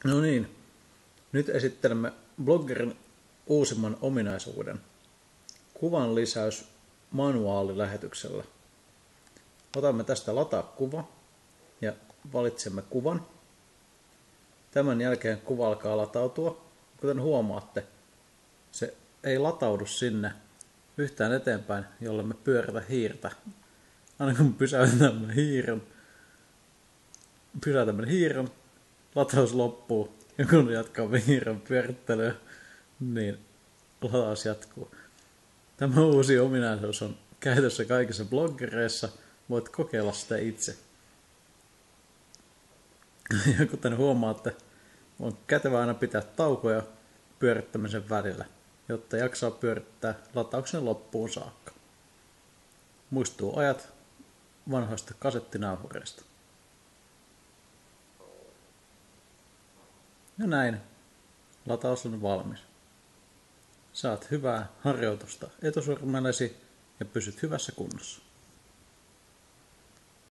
No niin, nyt esittelemme bloggerin uusimman ominaisuuden. Kuvan lisäys manuaalilähetyksellä. Otamme tästä lataa kuva ja valitsemme kuvan. Tämän jälkeen kuva alkaa latautua. Kuten huomaatte, se ei lataudu sinne yhtään eteenpäin, jolle me pyöritä hiirtä. Aina kun pysäytämme hiiren, lataus loppuu, ja kun jatkaa hiiren pyörittelyä, niin lataus jatkuu. Tämä uusi ominaisuus on käytössä kaikissa bloggereissa. Voit kokeilla sitä itse. Ja kuten huomaatte, on kätevä aina pitää taukoja pyörittämisen välillä, jotta jaksaa pyörittää latauksen loppuun saakka. Muistuu ajat vanhoista kasettinauhureista. Ja näin, lataus on valmis. Saat hyvää harjoitusta etusormellesi ja pysyt hyvässä kunnossa.